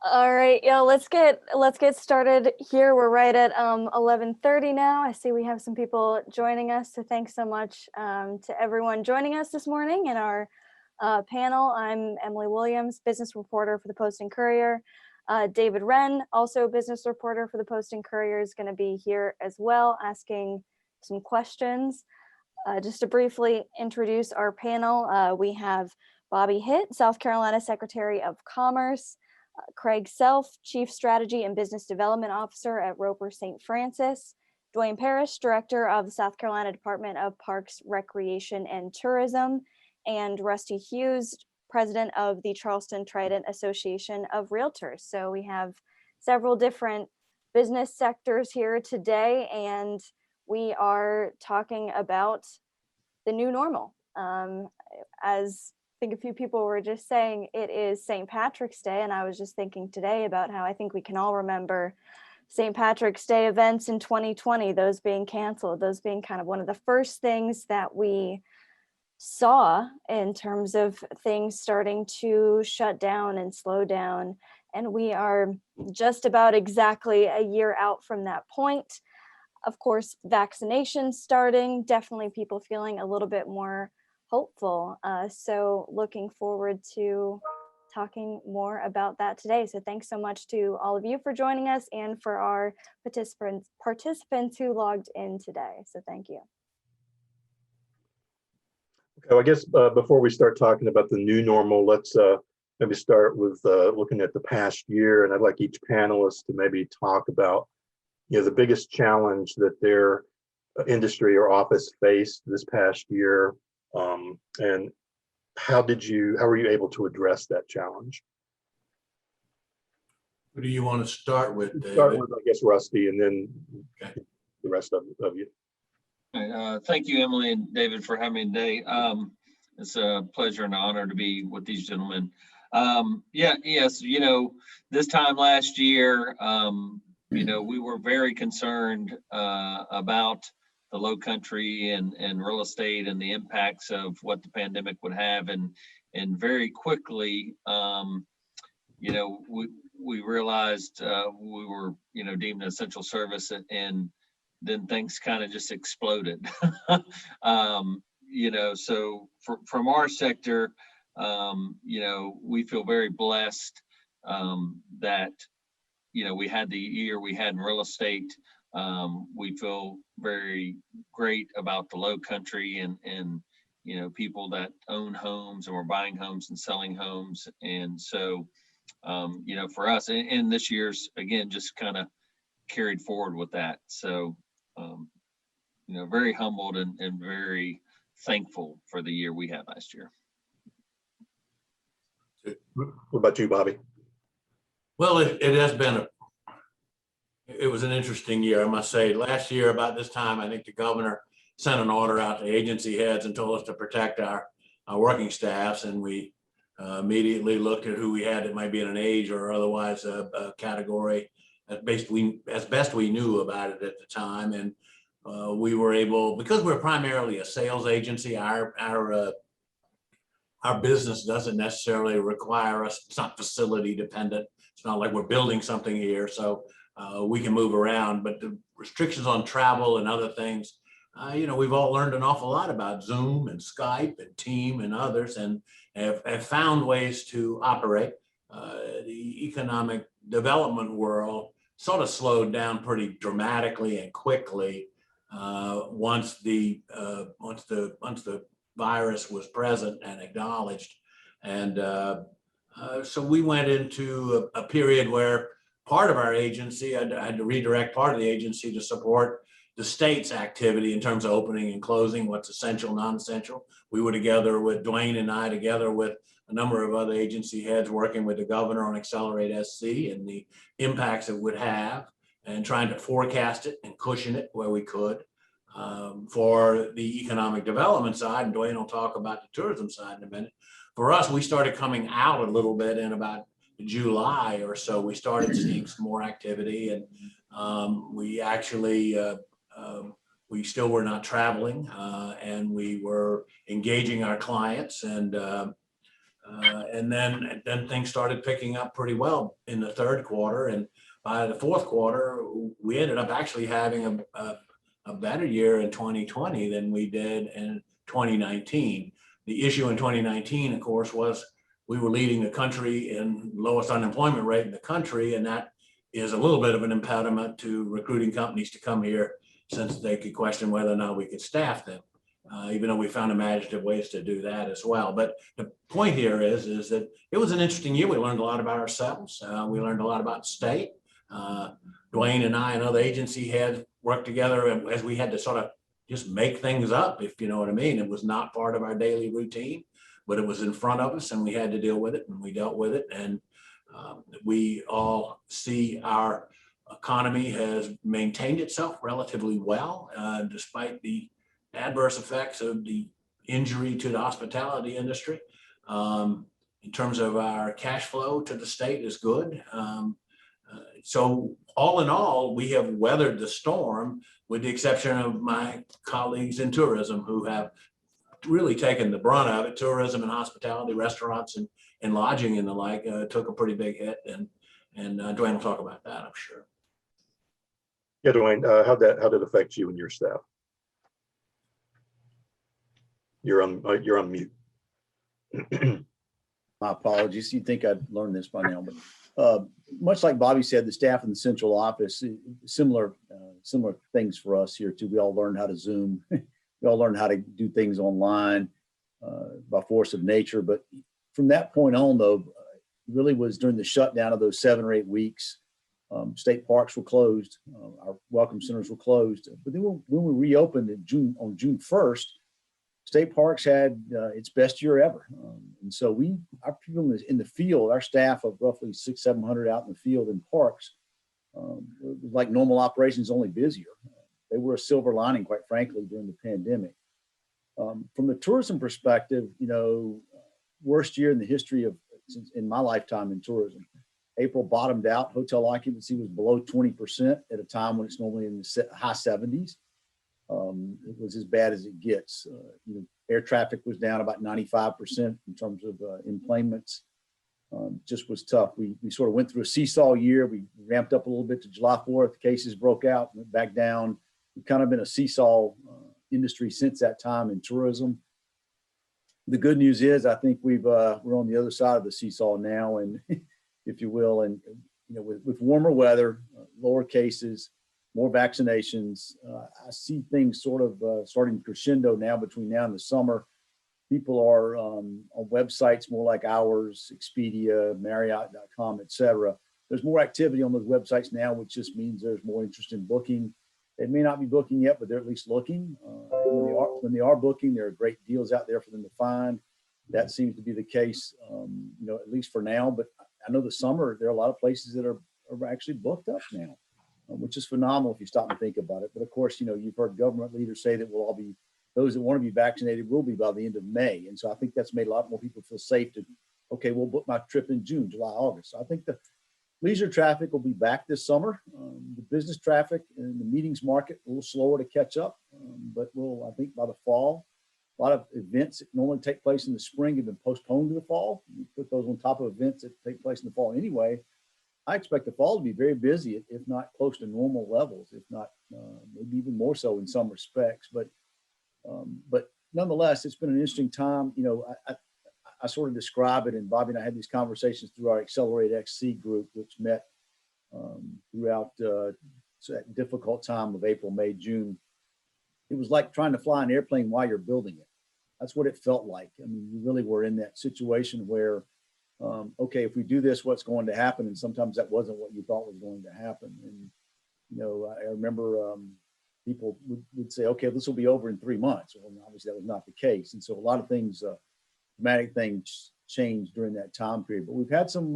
All right, yeah, let's get started here. We're right at 11:30 now. I see we have some people joining us, so thanks so much to everyone joining us this morning in our panel. I'm Emily Williams, business reporter for the Post and Courier. David Wren, also business reporter for the Post and Courier, is going to be here as well, asking some questions. Just to briefly introduce our panel, we have Bobby Hitt, South Carolina Secretary of Commerce. Craig Self, Chief Strategy and Business Development Officer at Roper St. Francis. Dwayne Parrish, Director of the South Carolina Department of Parks, Recreation, and Tourism. And Rusty Hughes, President of the Charleston Trident Association of Realtors. So we have several different business sectors here today, and we are talking about the new normal. As I think a few people were just saying, it is St. Patrick's Day, and I was just thinking today about how I think we can all remember St. Patrick's Day events in 2020, those being canceled, those being kind of one of the first things that we saw in terms of things starting to shut down and slow down. And we are just about exactly a year out from that point. Of course, vaccinations starting, definitely people feeling a little bit more hopeful. So looking forward to talking more about that today. So thanks so much to all of you for joining us and for our participants who logged in today. So thank you. Okay, well, I guess before we start talking about the new normal, let's maybe start with looking at the past year. And I'd like each panelist to maybe talk about, the biggest challenge that their industry or office faced this past year, and how were you able to address that challenge? Who do you want to start with, David? Start with, I guess, Rusty, and then the rest of you. Thank you, Emily and David, for having me today. It's a pleasure and honor to be with these gentlemen. Yes, this time last year, we were very concerned about the low country and real estate and the impacts of what the pandemic would have. And very quickly, we realized we were, deemed an essential service, and then things kind of just exploded. So from our sector, we feel very blessed that, we had the year we had in real estate. We feel very great about the low country and people that own homes and were buying homes and selling homes. And so, for us, and this year's, again, just kind of carried forward with that. So, very humbled and very thankful for the year we had last year. What about you, Bobby? Well, it was an interesting year, I must say. Last year, about this time, I think the governor sent an order out to agency heads and told us to protect our working staffs, and we immediately looked at who we had that might be in an age or otherwise a category as best we knew about it at the time. And we were able, because we're primarily a sales agency, our business doesn't necessarily require us. It's not facility dependent. It's not like we're building something here, so we can move around. But the restrictions on travel and other things, we've all learned an awful lot about Zoom and Skype and Team and others, and have found ways to operate. The economic development world sort of slowed down pretty dramatically and quickly once the virus was present and acknowledged. And so we went into a period where part of our agency, I had to redirect part of the agency to support the state's activity in terms of opening and closing, what's essential, non-essential. We were together with Dwayne and I, together with a number of other agency heads, working with the governor on Accelerate SC and the impacts it would have, and trying to forecast it and cushion it where we could. For the economic development side, and Dwayne will talk about the tourism side in a minute. For us, we started coming out a little bit in about July or so. We started seeing some more activity, and we actually, we still were not traveling, and we were engaging our clients. And And then things started picking up pretty well in the third quarter. And by the fourth quarter, we ended up actually having a better year in 2020 than we did in 2019. The issue in 2019, of course, was we were leading the country in lowest unemployment rate in the country. And that is a little bit of an impediment to recruiting companies to come here, since they could question whether or not we could staff them. Even though we found imaginative ways to do that as well. But the point here is that it was an interesting year. We learned a lot about ourselves. We learned a lot about the state. Dwayne and I and other agency heads worked together as we had to sort of just make things up, if you know what I mean. It was not part of our daily routine, but it was in front of us and we had to deal with it, and we dealt with it. And we all see our economy has maintained itself relatively well, despite the adverse effects of the injury to the hospitality industry. In terms of our cash flow to the state is good. So all in all, we have weathered the storm, with the exception of my colleagues in tourism, who have really taken the brunt of it. Tourism and hospitality, restaurants and lodging and the like took a pretty big hit. And Dwayne will talk about that, I'm sure. Yeah, Dwayne, how did it affect you and your staff? You're on mute. My apologies. You'd think I'd learn this by now, but much like Bobby said, the staff in the central office, similar things for us here too. We all learned how to Zoom. We all learned how to do things online by force of nature. But from that point on, though, really was during the shutdown of those 7 or 8 weeks. State parks were closed. Our welcome centers were closed. But then when we reopened on June 1st, state parks had its best year ever. And so our people in the field, our staff of roughly 600-700 out in the field in parks, like normal operations, only busier. They were a silver lining, quite frankly, during the pandemic. From the tourism perspective, worst year in the history in my lifetime in tourism. April bottomed out. Hotel occupancy was below 20% at a time when it's normally in the high 70s. It was as bad as it gets. Air traffic was down about 95% in terms of enplanements. Just was tough. We sort of went through a seesaw year. We ramped up a little bit to July 4th. Cases broke out, went back down. We've kind of been a seesaw industry since that time in tourism. The good news is I think we're on the other side of the seesaw now, and if you will, and with warmer weather, lower cases, more vaccinations. I see things sort of starting crescendo now between now and the summer. People are on websites more like ours, Expedia, Marriott.com, et cetera. There's more activity on those websites now, which just means there's more interest in booking. They may not be booking yet, but they're at least looking. When they are booking, there are great deals out there for them to find. That seems to be the case, at least for now. But I know the summer, there are a lot of places that are actually booked up now, which is phenomenal if you stop and think about it. But of course, you've heard government leaders say that those that want to be vaccinated will be by the end of May. And so I think that's made a lot more people feel safe to, okay, we'll book my trip in June, July, August. So I think the leisure traffic will be back this summer. The business traffic and the meetings market a little slower to catch up, but I think by the fall, a lot of events that normally take place in the spring have been postponed to the fall. You put those on top of events that take place in the fall anyway. I expect the fall to be very busy, if not close to normal levels, if not maybe even more so in some respects. But nonetheless, it's been an interesting time. I sort of describe it, and Bobby and I had these conversations through our Accelerate XC group, which met throughout that difficult time of April, May, June. It was like trying to fly an airplane while you're building it. That's what it felt like. I mean, you really were in that situation where, okay, if we do this, what's going to happen? And sometimes that wasn't what you thought was going to happen. And, I remember people would say, okay, this will be over in 3 months. Well, obviously that was not the case. And so a lot of things, dramatic things changed during that time period. But we've had some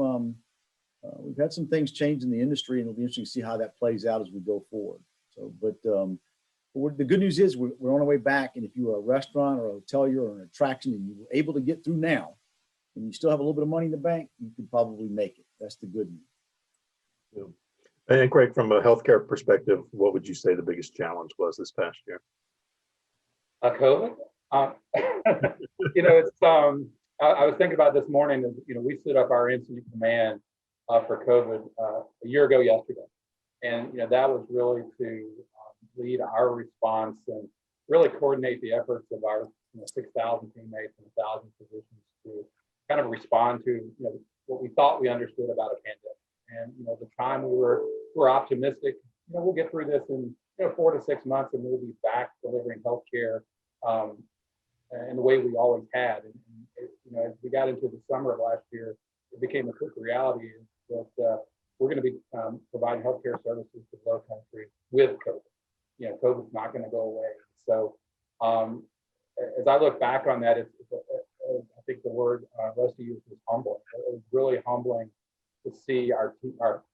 things change in the industry, and it'll be interesting to see how that plays out as we go forward. So, but the good news is we're on our way back. And if you're a restaurant or a hotelier or an attraction and you were able to get through now, and you still have a little bit of money in the bank, you can probably make it. That's the good news. Yeah. And Craig, from a healthcare perspective, what would you say the biggest challenge was this past year? COVID. It's I was thinking about this morning, we stood up our incident command for COVID a year ago yesterday. And, that was really to lead our response and really coordinate the efforts of our 6,000 teammates and 1,000 physicians to kind of respond to what we thought we understood about a pandemic. And at the time we were optimistic, we'll get through this in 4 to 6 months and we'll be back delivering healthcare in the way we always had. And as we got into the summer of last year, it became a quick reality that we're going to be providing healthcare services to the Low Country with COVID. COVID's not going to go away. So as I look back on that, I think the word Rusty used was humbling. It was really humbling to see our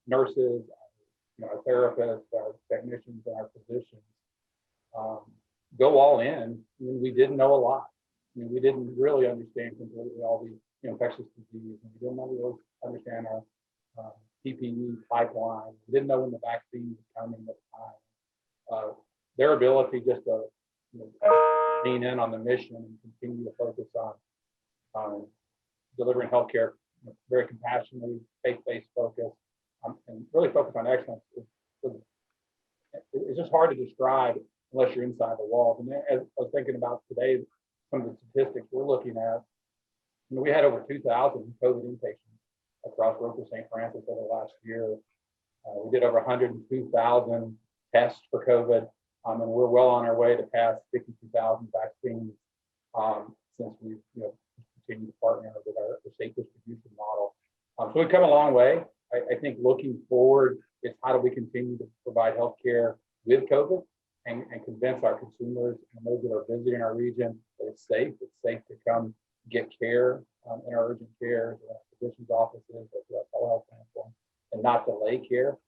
nurses, our therapists, our technicians, and our physicians go all in. We didn't know a lot. We didn't really understand completely all the infectious disease, and we didn't really understand our PPE pipeline. We didn't know when the vaccine was coming at the time. Their ability just to lean in on the mission and continue to focus on delivering healthcare very compassionately, faith-based focus, and really focus on excellence. It's just hard to describe unless you're inside the walls. And as I was thinking about today, some of the statistics we're looking at, we had over 2,000 COVID inpatients across Roper St. Francis over the last year. We did over 102,000 tests for COVID, and we're well on our way to pass 52,000 vaccines since we've continued to partner with our state distribution model. So we've come a long way. I think looking forward is how do we continue to provide healthcare with COVID and convince our consumers and those that are visiting our region that it's safe. It's safe to come get care in our urgent care, in our physician's offices, or our telehealth platform, and not delay care.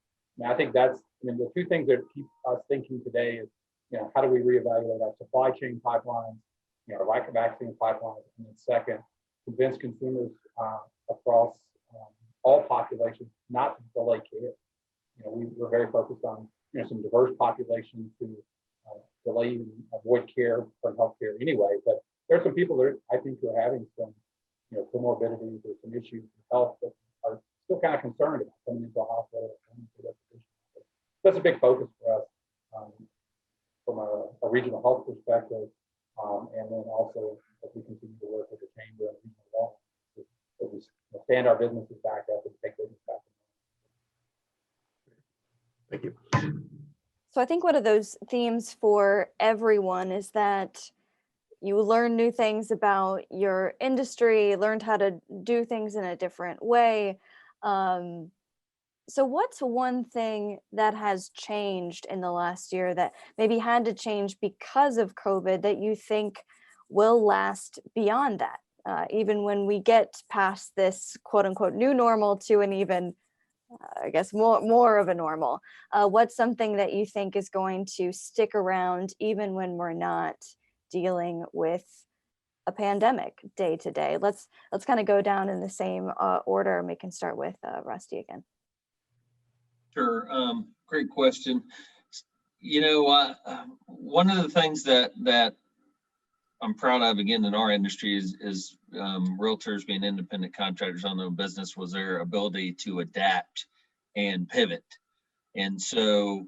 I think that's the two things that keep us thinking today is how do we reevaluate our supply chain pipelines, our vaccine pipelines, and then second, convince consumers across all populations not to delay care. We're very focused on some diverse populations who delay and avoid care for healthcare anyway. But there are some people that I think who are having some comorbidities or some issues with health that are still kind of concerned about coming into a hospital or coming to their physician. That's a big focus for us from a regional health perspective, and then also as we continue to work with the chamber and regional law as we stand our businesses back up and take business back. Thank you. So I think one of those themes for everyone is that you learn new things about your industry, learned how to do things in a different way. So what's one thing that has changed in the last year that maybe had to change because of COVID that you think will last beyond that? Even when we get past this quote unquote new normal to an even, I guess, more of a normal, what's something that you think is going to stick around even when we're not dealing with a pandemic day to day? Let's kind of go down in the same order, and we can start with Rusty again. Sure. Great question. One of the things that I'm proud of, again, in our industry is realtors being independent contractors on their own business was their ability to adapt and pivot. And so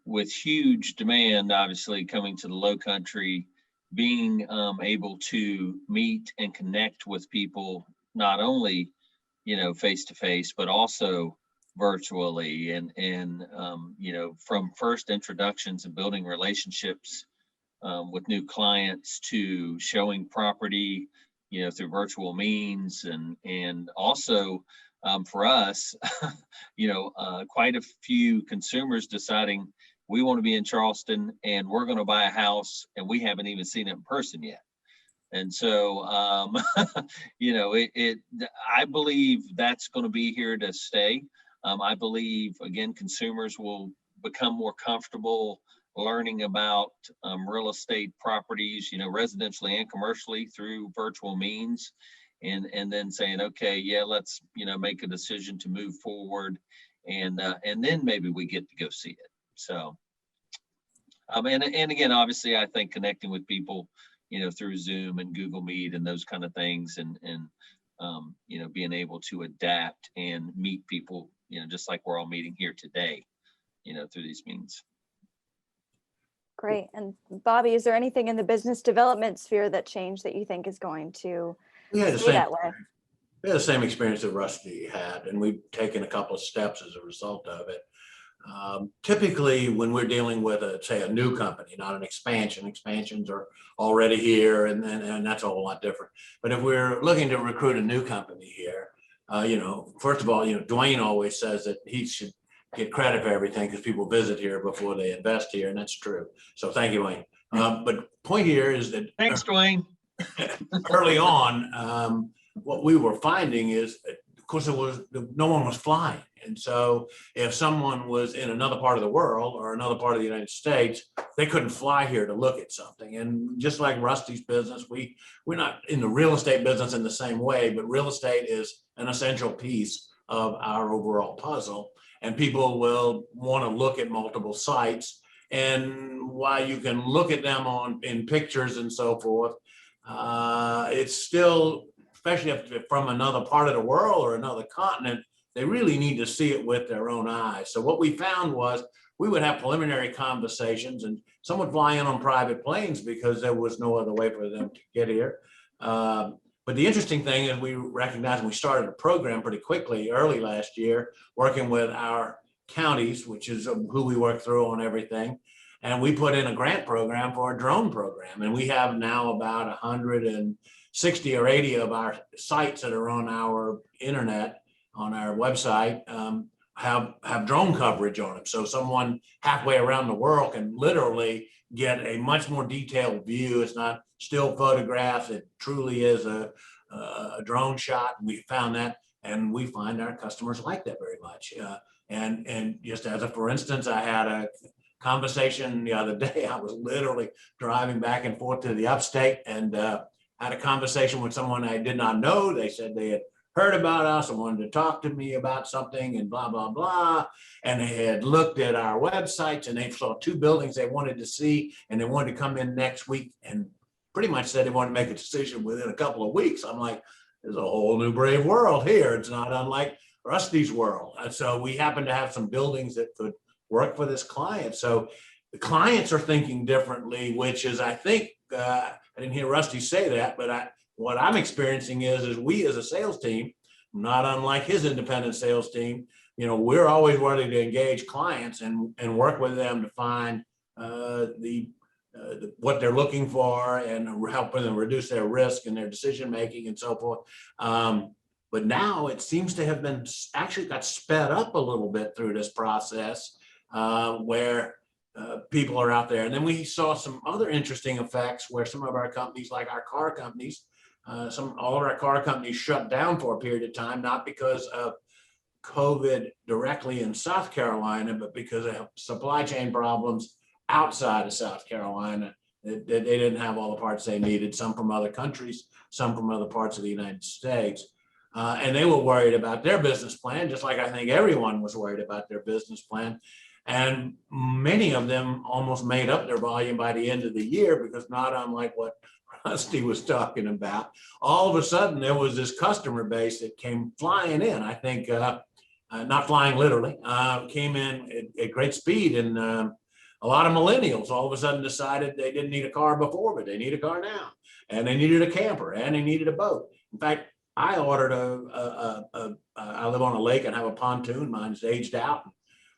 with huge demand, obviously, coming to the Low Country, being able to meet and connect with people, not only, face to face, but also virtually and from first introductions and building relationships with new clients to showing property, through virtual means and also for us, quite a few consumers deciding we want to be in Charleston and we're going to buy a house and we haven't even seen it in person yet. And so, I believe that's going to be here to stay. I believe, again, consumers will become more comfortable learning about real estate properties, residentially and commercially through virtual means, and then saying, okay, yeah, let's, make a decision to move forward, and then maybe we get to go see it. So, and again, obviously, I think connecting with people, through Zoom and Google Meet and those kind of things, and being able to adapt and meet people, just like we're all meeting here today, through these means. Great. And Bobby, is there anything in the business development sphere that changed that you think is going to stay that way? We had the same experience that Rusty had, and we've taken a couple of steps as a result of it. Typically, when we're dealing with, say, a new company, not an expansion, expansions are already here, and that's a whole lot different. But if we're looking to recruit a new company here, first of all, Dwayne always says that he should get credit for everything because people visit here before they invest here, and that's true. So thank you, Dwayne. But point here is that Thanks, Dwayne. early on, what we were finding is, of course, no one was flying. And so if someone was in another part of the world or another part of the United States, they couldn't fly here to look at something. And just like Rusty's business, we're not in the real estate business in the same way, but real estate is an essential piece of our overall puzzle. And people will want to look at multiple sites. And while you can look at them in pictures and so forth, it's still, especially if from another part of the world or another continent, they really need to see it with their own eyes. So what we found was we would have preliminary conversations, and some would fly in on private planes because there was no other way for them to get here. But the interesting thing is we recognized, and we started a program pretty quickly early last year, working with our counties, which is who we work through on everything. And we put in a grant program for a drone program. And we have now about 160 or 80 of our sites that are on our internet, on our website, have drone coverage on them. So someone halfway around the world can literally get a much more detailed view. It's not still photographs. It truly is a drone shot. We found that, and we find our customers like that very much. And just as a, for instance, I had a conversation the other day. I was literally driving back and forth to the upstate and had a conversation with someone I did not know. They said they had heard about us and wanted to talk to me about something and blah, blah, blah. And they had looked at our websites and they saw 2 buildings they wanted to see, and they wanted to come in next week and pretty much said they wanted to make a decision within a couple of weeks. I'm like, there's a whole new brave world here. It's not unlike Rusty's world. And so we happen to have some buildings that could work for this client. So the clients are thinking differently, which is, I think, I didn't hear Rusty say that, but what I'm experiencing is we as a sales team, not unlike his independent sales team, we're always wanting to engage clients and work with them to find what they're looking for and helping them reduce their risk and their decision making and so forth. But now it seems to have been actually got sped up a little bit through this process where people are out there. And then we saw some other interesting effects where some of our companies, like our car companies, all of our car companies shut down for a period of time, not because of COVID directly in South Carolina, but because of supply chain problems outside of South Carolina. They didn't have all the parts they needed, some from other countries, some from other parts of the United States. And they were worried about their business plan, just like I think everyone was worried about their business plan. And many of them almost made up their volume by the end of the year, because not unlike what Rusty was talking about, all of a sudden there was this customer base that came flying in. I think, not flying literally, came in at great speed. And a lot of millennials all of a sudden decided they didn't need a car before, but they need a car now. And they needed a camper and they needed a boat. In fact, I ordered I live on a lake and have a pontoon. Mine's aged out.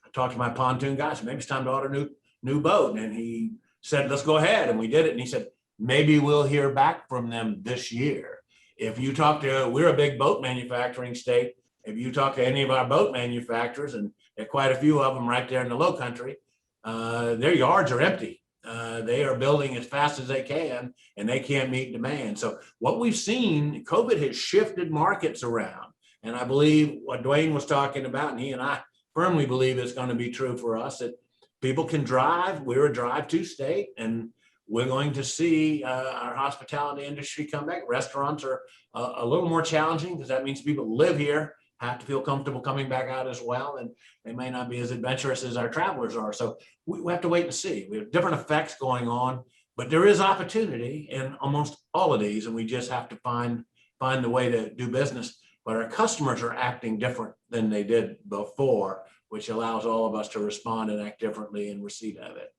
I talked to my pontoon guy, so maybe it's time to order a new boat. And he said, let's go ahead. And we did it. And he said, maybe we'll hear back from them this year. If you talk to, we're a big boat manufacturing state. If you talk to any of our boat manufacturers, and there are quite a few of them right there in the low country, their yards are empty. They are building as fast as they can, and they can't meet demand. So what we've seen, COVID has shifted markets around. And I believe what Dwayne was talking about, and he and I firmly believe it's going to be true for us, that people can drive. We're a drive-to state, and we're going to see our hospitality industry come back. Restaurants are a little more challenging because that means people who live here have to feel comfortable coming back out as well. And they may not be as adventurous as our travelers are. So we have to wait and see. We have different effects going on. But there is opportunity in almost all of these, and we just have to find the way to do business. But our customers are acting different than they did before, which allows all of us to respond and act differently in receipt of it.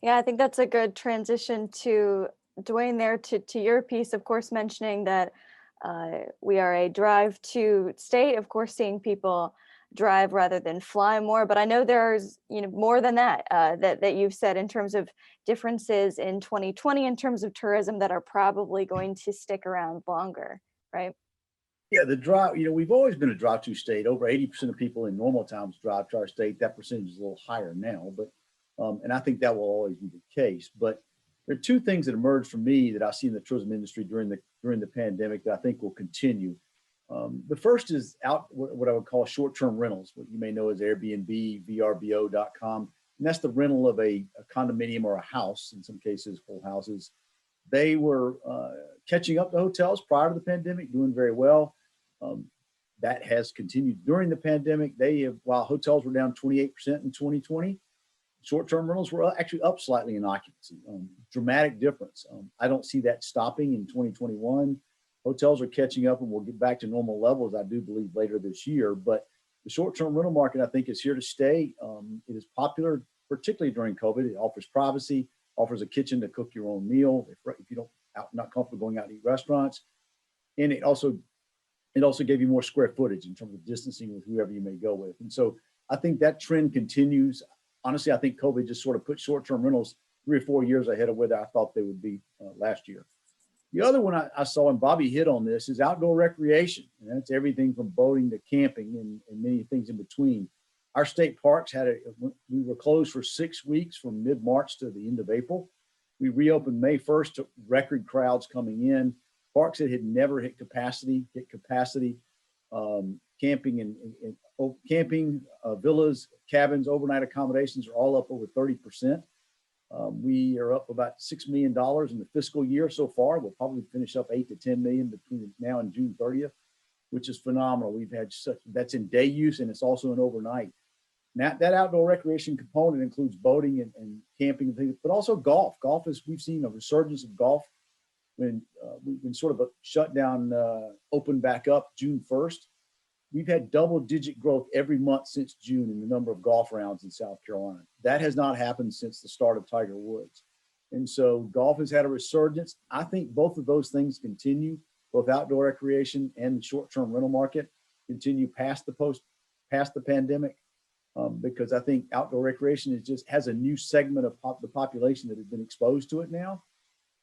Yeah, I think that's a good transition to Dwayne there to your piece, of course, mentioning that we are a drive to state, of course, seeing people drive rather than fly more. But I know there's, more than that, that you've said in terms of differences in 2020 in terms of tourism that are probably going to stick around longer, right? Yeah, the drive, we've always been a drive-to state. Over 80% of people in normal times drive to our state. That percentage is a little higher now, but and I think that will always be the case. But there are two things that emerged for me that I see in the tourism industry during the pandemic that I think will continue. The first is what I would call short-term rentals, what you may know as Airbnb, vrbo.com. And that's the rental of a condominium or a house, in some cases, full houses. They were catching up to hotels prior to the pandemic, doing very well. That has continued during the pandemic. While hotels were down 28% in 2020, short-term rentals were actually up slightly in occupancy. Dramatic difference. I don't see that stopping in 2021. Hotels are catching up and we'll get back to normal levels, I do believe, later this year. But the short-term rental market, I think, is here to stay. It is popular, particularly during COVID. It offers privacy, offers a kitchen to cook your own meal if you not comfortable going out to eat restaurants. And it also gave you more square footage in terms of distancing with whoever you may go with. And so I think that trend continues. Honestly, I think COVID just sort of put short-term rentals 3 or 4 years ahead of where I thought they would be last year. The other one I saw, and Bobby hit on this, is outdoor recreation. And that's everything from boating to camping and many things in between. Our state parks we were closed for 6 weeks from mid-March to the end of April. We reopened May 1st to record crowds coming in. Parks that had never hit capacity. Camping, villas, cabins, overnight accommodations are all up over 30%. We are up about $6 million in the fiscal year so far. We'll probably finish up 8 to 10 million between now and June 30th, which is phenomenal. We've had that's in day use and it's also in overnight. Now, that outdoor recreation component includes boating and camping and things, but also golf. We've seen a resurgence of golf when sort of a shutdown opened back up June 1st. We've had double-digit growth every month since June in the number of golf rounds in South Carolina. That has not happened since the start of Tiger Woods. And so golf has had a resurgence. I think both of those things continue, both outdoor recreation and the short-term rental market continue past the pandemic, because I think outdoor recreation has a new segment of the population that has been exposed to it now.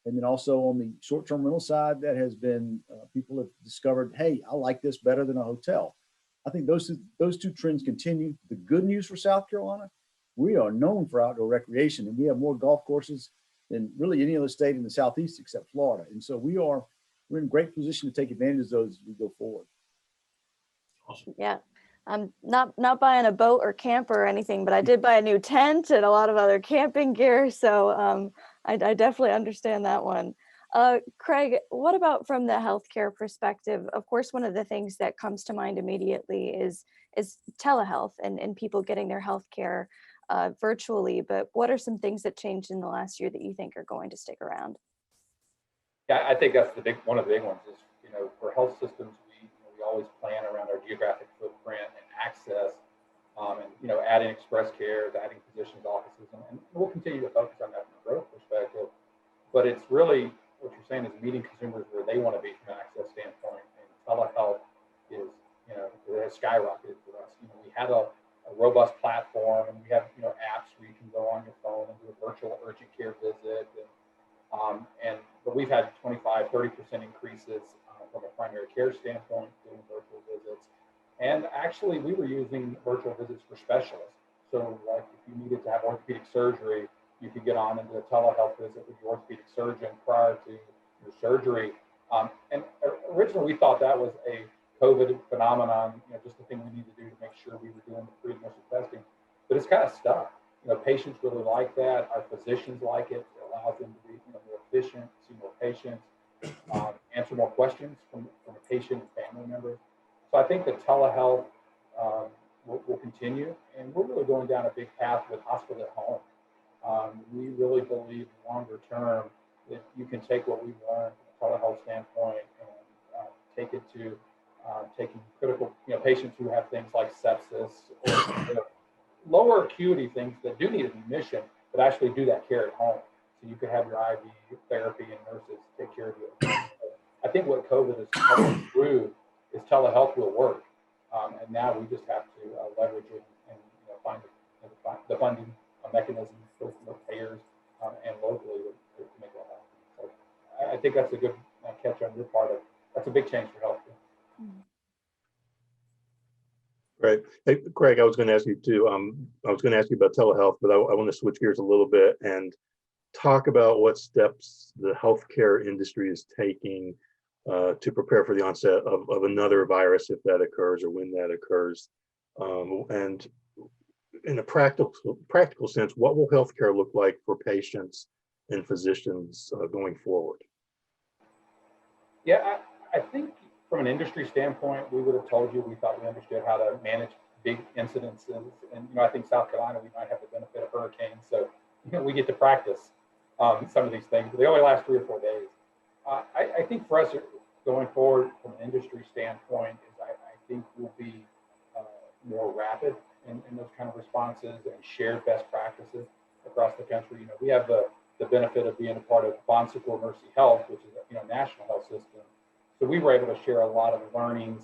And then also on the short-term rental side, that has been, people have discovered, hey, I like this better than a hotel. I think those two trends continue. The good news for South Carolina, we are known for outdoor recreation, and we have more golf courses than really any other state in the Southeast except Florida. And so we're in great position to take advantage of those as we go forward. Awesome. Yeah. I'm not buying a boat or camper or anything, but I did buy a new tent and a lot of other camping gear. So I definitely understand that one. Craig, what about from the healthcare perspective? Of course, one of the things that comes to mind immediately is telehealth and people getting their healthcare virtually. But what are some things that changed in the last year that you think are going to stick around? Yeah, I think that's one of the big ones is, for health systems, we always plan around our geographic footprint and access, and adding express cares, adding physicians' offices, and we'll continue to focus on that from a growth perspective. But it's really what you're saying is meeting consumers where they want to be from an access standpoint, and telehealth is, it has skyrocketed for us. We have a robust platform, and we have apps where you can go on your phone and do a virtual urgent care visit, but we've had 25-30% increases from a primary care standpoint doing virtual visits. And actually, we were using virtual visits for specialists. So like if you needed to have orthopedic surgery, you could get on and do a telehealth visit with your orthopedic surgeon prior to your surgery. And originally, we thought that was a COVID phenomenon, just the thing we need to do to make sure we were doing the pre-admission testing. But it's kind of stuck. Patients really like that. Our physicians like it. It allows them to be more efficient, see more patients, answer more questions from a patient and family member. So I think that telehealth will continue, and we're really going down a big path with hospital at home. We really believe longer term that you can take what we've learned from a telehealth standpoint and take it to taking critical, patients who have things like sepsis or lower acuity things that do need admission, but actually do that care at home. So you could have your IV therapy and nurses take care of you. I think what COVID has helped prove is telehealth will work, and now we just have to leverage it and find the funding mechanisms for payers and locally to make that happen. So I think that's a good catch on your part. That's a big change for healthcare. Right. Hey, Craig, I was going to ask you too. I was going to ask you about telehealth, but I want to switch gears a little bit and talk about what steps the healthcare industry is taking to prepare for the onset of another virus, if that occurs or when that occurs. And in a practical sense, what will healthcare look like for patients and physicians going forward? Yeah, I think from an industry standpoint, we would have told you we thought we understood how to manage big incidences. And, I think South Carolina, we might have the benefit of hurricanes. So, we get to practice some of these things, but they only last 3 or 4 days. I think for us going forward from an industry standpoint is I think we'll be more rapid in those kind of responses and shared best practices across the country. We have the benefit of being a part of Bon Secours Mercy Health, which is a national health system. So we were able to share a lot of learnings,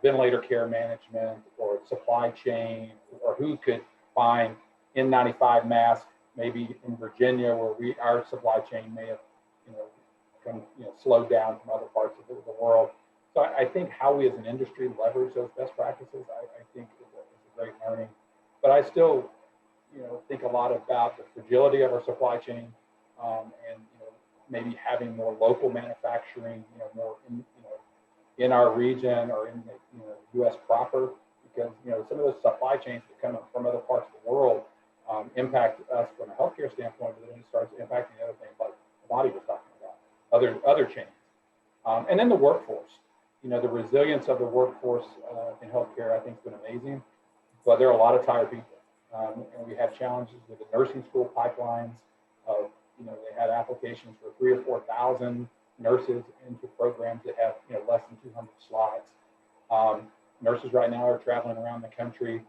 ventilator care management or supply chain, or who could find N95 masks, maybe in Virginia where our supply chain may have, slowed down from other parts of the world. So I think how we as an industry leverage those best practices, I think is a great learning. But I still, think a lot about the fragility of our supply chain, and maybe having more local manufacturing, more in our region or in the U.S. proper, because some of those supply chains that come from other parts of the world impact us from a healthcare standpoint, but then it starts impacting other things like the body was talking about, other chains, and then the workforce. The resilience of the workforce in healthcare, I think, has been amazing, but there are a lot of tired people, and we have challenges with the nursing school pipelines. Of they had applications for 3,000 or 4,000 nurses into programs that have less than 200 slots. Nurses right now are traveling around the country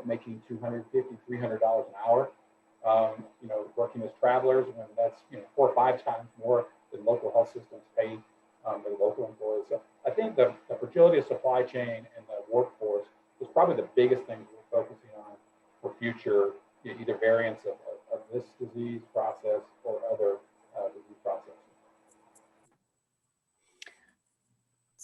making $250, $300 an hour. Working as travelers, and that's 4 or 5 times more than local health systems pay their local employees. So I think the fragility of supply chain and the workforce is probably the biggest thing we're focusing on for future either variants of this disease process or other disease processes.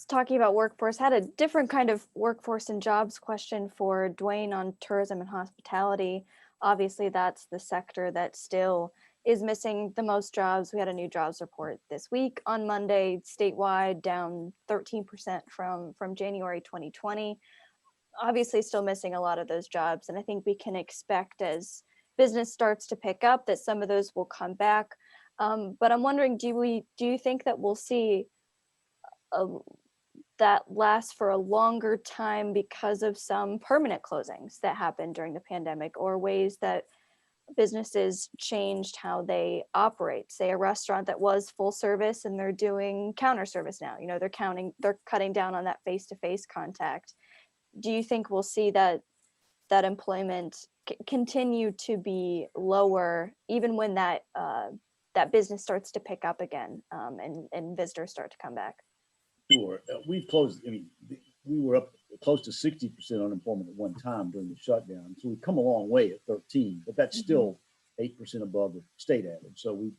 Talking about workforce, had a different kind of workforce and jobs question for Dwayne on tourism and hospitality. Obviously, that's the sector that still is missing the most jobs. We had a new jobs report this week on Monday, statewide down 13% from January 2020. Obviously, still missing a lot of those jobs, and I think we can expect as business starts to pick up that some of those will come back. But I'm wondering, do you think that we'll see that lasts for a longer time because of some permanent closings that happened during the pandemic, or ways that businesses changed how they operate? Say a restaurant that was full service and they're doing counter service now. They're cutting down on that face-to-face contact. Do you think we'll see that employment continue to be lower even when that business starts to pick up again, and visitors start to come back? Sure. We've closed, we were up close to 60% unemployment at one time during the shutdown. So we've come a long way at 13, but that's still 8% above the state average. So we've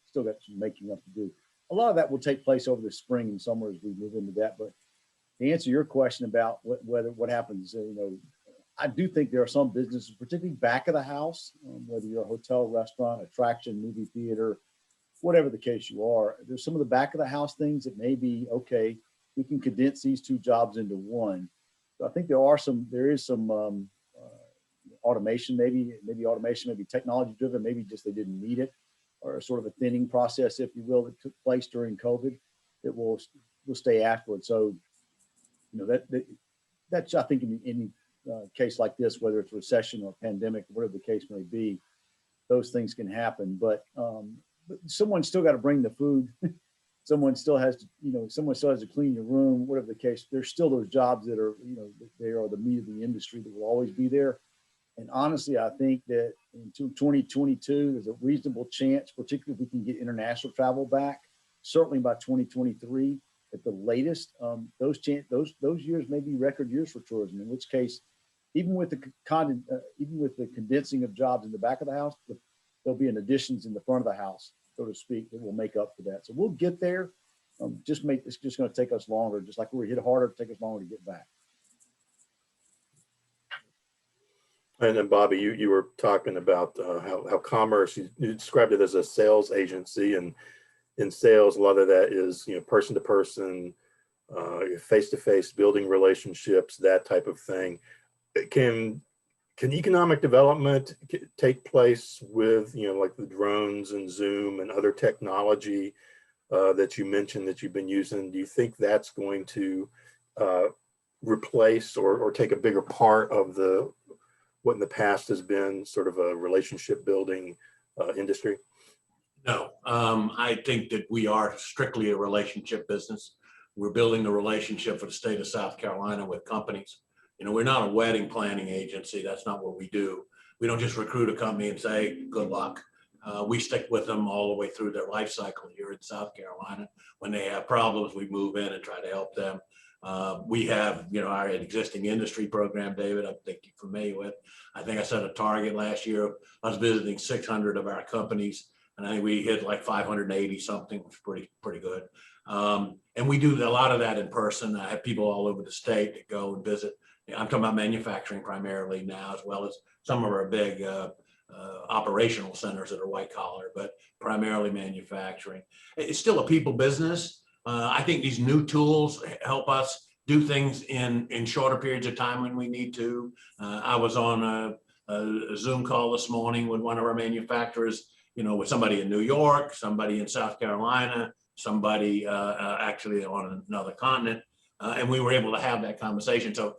still got some making up to do. A lot of that will take place over the spring and summer as we move into that. But to answer your question about what happens, I do think there are some businesses, particularly back of the house, whether you're a hotel, restaurant, attraction, movie theater, whatever the case you are, there's some of the back of the house things that may be, okay, we can condense these 2 jobs into one. So I think there is some automation, maybe technology driven, maybe just they didn't need it, or sort of a thinning process, if you will, that took place during COVID that will stay afterwards. So, that's, I think, in case like this, whether it's recession or pandemic, whatever the case may be, those things can happen. But someone's still got to bring the food. Someone still has to, someone still has to clean your room, whatever the case. There's still those jobs that are, they are the meat of the industry that will always be there. And honestly, I think that in 2022, there's a reasonable chance, particularly if we can get international travel back, certainly by 2023 at the latest, those years may be record years for tourism, in which case, even with the condensing of jobs in the back of the house, there'll be an additions in the front of the house, so to speak, that will make up for that. So we'll get there. It's just going to take us longer, just like we're hit harder, take us longer to get back. And then Bobby, you were talking about how commerce, you described it as a sales agency, and in sales, a lot of that is, person to person, face to face, building relationships, that type of thing. Can economic development take place with, like the drones and Zoom and other technology that you mentioned that you've been using? Do you think that's going to replace or take a bigger part of what in the past has been sort of a relationship building industry? No, I think that we are strictly a relationship business. We're building the relationship for the state of South Carolina with companies. We're not a wedding planning agency. That's not what we do. We don't just recruit a company and say, good luck. We stick with them all the way through their life cycle here in South Carolina. When they have problems, we move in and try to help them. We have, our existing industry program, David, I think you're familiar with. I think I set a target last year. I was visiting 600 of our companies, and I think we hit like 580 something, which is pretty good. And we do a lot of that in person. I have people all over the state that go and visit. I'm talking about manufacturing primarily now, as well as some of our big operational centers that are white collar, but primarily manufacturing. It's still a people business. I think these new tools help us do things in shorter periods of time when we need to. I was on a Zoom call this morning with one of our manufacturers, with somebody in New York, somebody in South Carolina, somebody actually on another continent, and we were able to have that conversation. So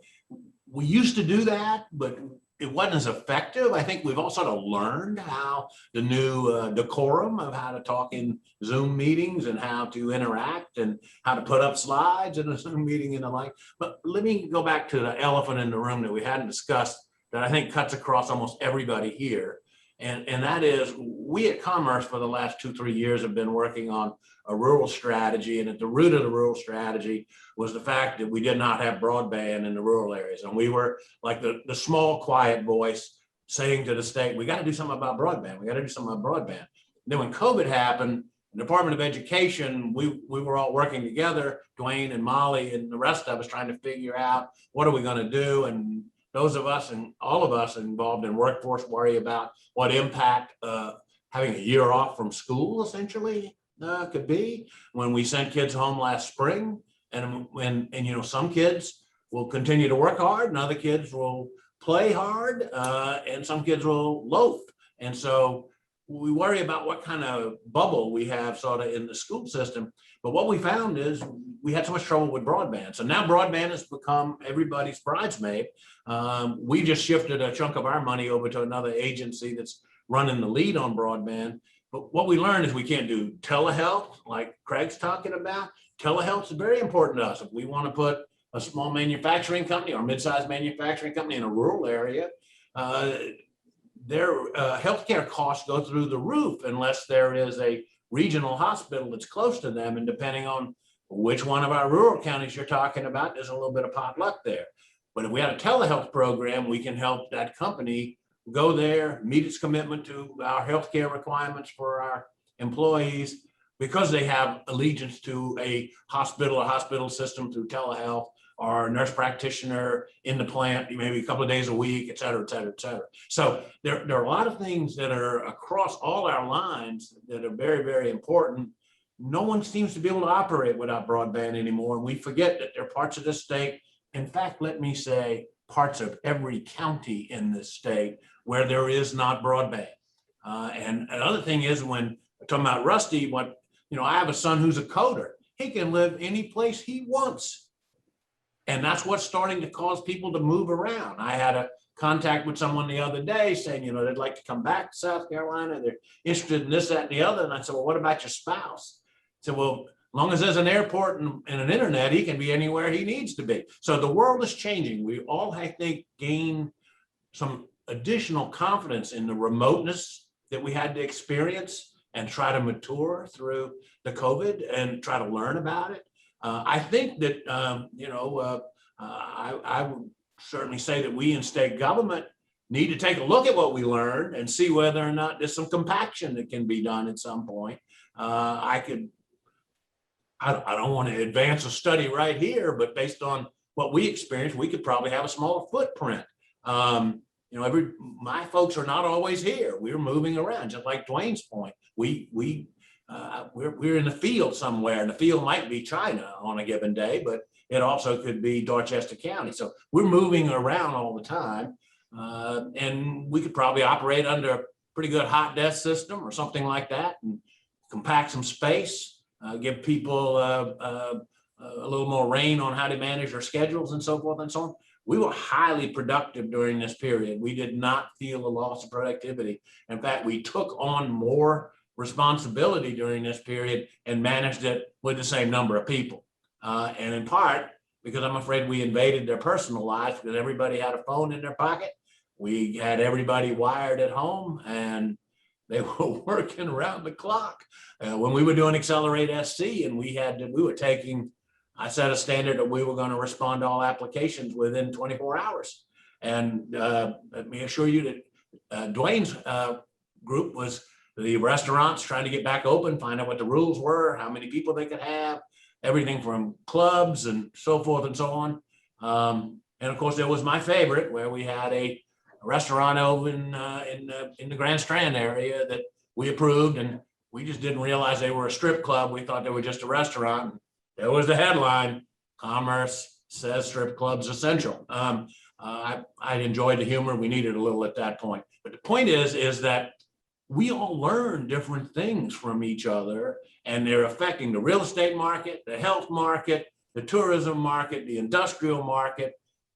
we used to do that, but it wasn't as effective. I think we've all sort of learned how the new decorum of how to talk in Zoom meetings and how to interact and how to put up slides in a Zoom meeting and the like. But let me go back to the elephant in the room that we hadn't discussed that I think cuts across almost everybody here. And that is, we at Commerce for the last 2-3 years have been working on a rural strategy. And at the root of the rural strategy was the fact that we did not have broadband in the rural areas. And we were like the small, quiet voice saying to the state, we got to do something about broadband. We got to do something about broadband. And then when COVID happened, the Department of Education, we were all working together, Dwayne and Molly and the rest of us, trying to figure out what are we going to do. And those of us and all of us involved in workforce worry about what impact having a year off from school essentially could be. When we sent kids home last spring, and some kids will continue to work hard and other kids will play hard and some kids will loaf. And so we worry about what kind of bubble we have sort of in the school system. But what we found is we had so much trouble with broadband. So now broadband has become everybody's bridesmaid. We just shifted a chunk of our money over to another agency that's running the lead on broadband. But what we learned is we can't do telehealth like Craig's talking about. Telehealth is very important to us. If we want to put a small manufacturing company or mid-sized manufacturing company in a rural area, their healthcare costs go through the roof unless there is a regional hospital that's close to them. And depending on which one of our rural counties you're talking about, there's a little bit of potluck there. But if we had a telehealth program, we can help that company go there, meet its commitment to our healthcare requirements for our employees, because they have allegiance to a hospital system through telehealth, or a nurse practitioner in the plant, maybe a couple of days a week, et cetera, et cetera, et cetera. So there are a lot of things that are across all our lines that are very, very important. No one seems to be able to operate without broadband anymore. And we forget that there are parts of the state, in fact, let me say, parts of every county in this state where there is not broadband. And another thing is, when I'm talking about Rusty, I have a son who's a coder. He can live any place he wants. And that's what's starting to cause people to move around. I had a contact with someone the other day saying, you know, they'd like to come back to South Carolina. They're interested in this, that, and the other. And I said, well, what about your spouse? I said, well, as long as there's an airport and an internet, he can be anywhere he needs to be. So the world is changing. We all, I think, gain some additional confidence in the remoteness that we had to experience and try to mature through the COVID and try to learn about it. I think that, I would certainly say that we in state government need to take a look at what we learned and see whether or not there's some compaction that can be done at some point. I don't want to advance a study right here, but based on what we experienced, we could probably have a smaller footprint. My folks are not always here. We're moving around, just like Dwayne's point. We're in the field somewhere, and the field might be China on a given day, but it also could be Dorchester County. So we're moving around all the time, and we could probably operate under a pretty good hot desk system or something like that, and compact some space, give people a little more rein on how to manage their schedules and so forth and so on. We were highly productive during this period. We did not feel a loss of productivity. In fact, we took on more responsibility during this period and managed it with the same number of people. And in part, because I'm afraid we invaded their personal lives because everybody had a phone in their pocket. We had everybody wired at home and they were working around the clock. When we were doing Accelerate SC and we were taking, I set a standard that we were going to respond to all applications within 24 hours. And let me assure you that Dwayne's group was the restaurants trying to get back open, find out what the rules were, how many people they could have, everything from clubs and so forth and so on. And of course, there was my favorite, where we had a restaurant over in the Grand Strand area that we approved, and we just didn't realize they were a strip club. We thought they were just a restaurant. There was the headline: Commerce says strip clubs essential. I enjoyed the humor. We needed a little at that point. But the point is that we all learn different things from each other, and they're affecting the real estate market, the health market, the tourism market, the industrial market,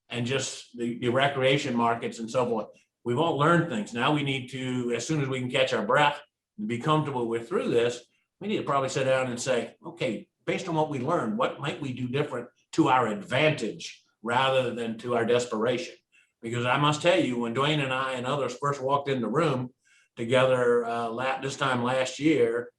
and just the recreation markets and so forth. We've all learned things. Now we need to, as soon as we can catch our breath and be comfortable we're through this, we need to probably sit down and say, okay, based on what we learned, what might we do different to our advantage rather than to our desperation? Because I must tell you, when Dwayne and I and others first walked in the room together this time last year,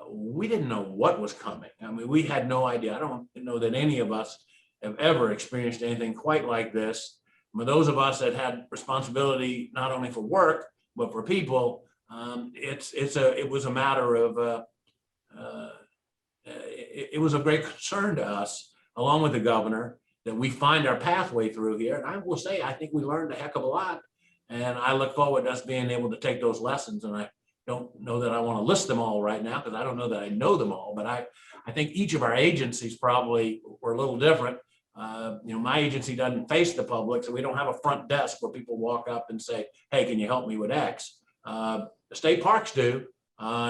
we didn't know what was coming. I mean, we had no idea. I don't know that any of us have ever experienced anything quite like this. But those of us that had responsibility not only for work but for people, it was a matter of it was a great concern to us, along with the governor, that we find our pathway through here. And I will say, I think we learned a heck of a lot, and I look forward to us being able to take those lessons. And I don't know that I want to list them all right now, because I don't know that I know them all, but I think each of our agencies probably were a little different. My agency doesn't face the public, so we don't have a front desk where people walk up and say, hey, can you help me with X? The state parks do.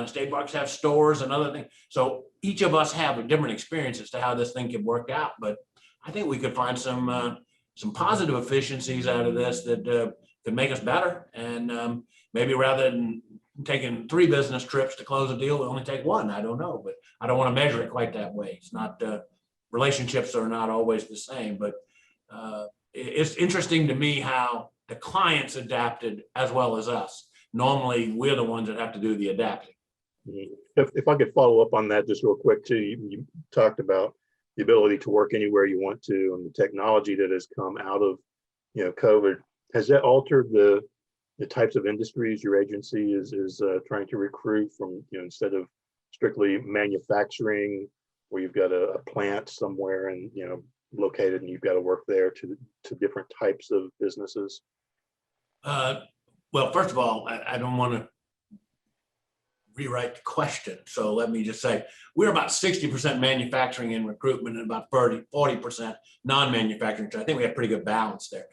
State parks have stores and other things. So each of us have a different experience as to how this thing could work out. But I think we could find some positive efficiencies out of this that could make us better. And maybe rather than taking 3 business trips to close a deal, we only take 1. I don't know, but I don't want to measure it quite that way. It's not, relationships are not always the same, but it's interesting to me how the clients adapted as well as us. Normally, we're the ones that have to do the adapting. If I could follow up on that just real quick too, you talked about the ability to work anywhere you want to, and the technology that has come out of COVID. Has that altered the types of industries your agency is trying to recruit from? Instead of strictly manufacturing, where you've got a plant somewhere and located, and you've got to work there, to different types of businesses? Well, first of all, I don't want to rewrite the question. So let me just say, we're about 60% manufacturing and recruitment and about 40% non-manufacturing. So I think we have pretty good balance there.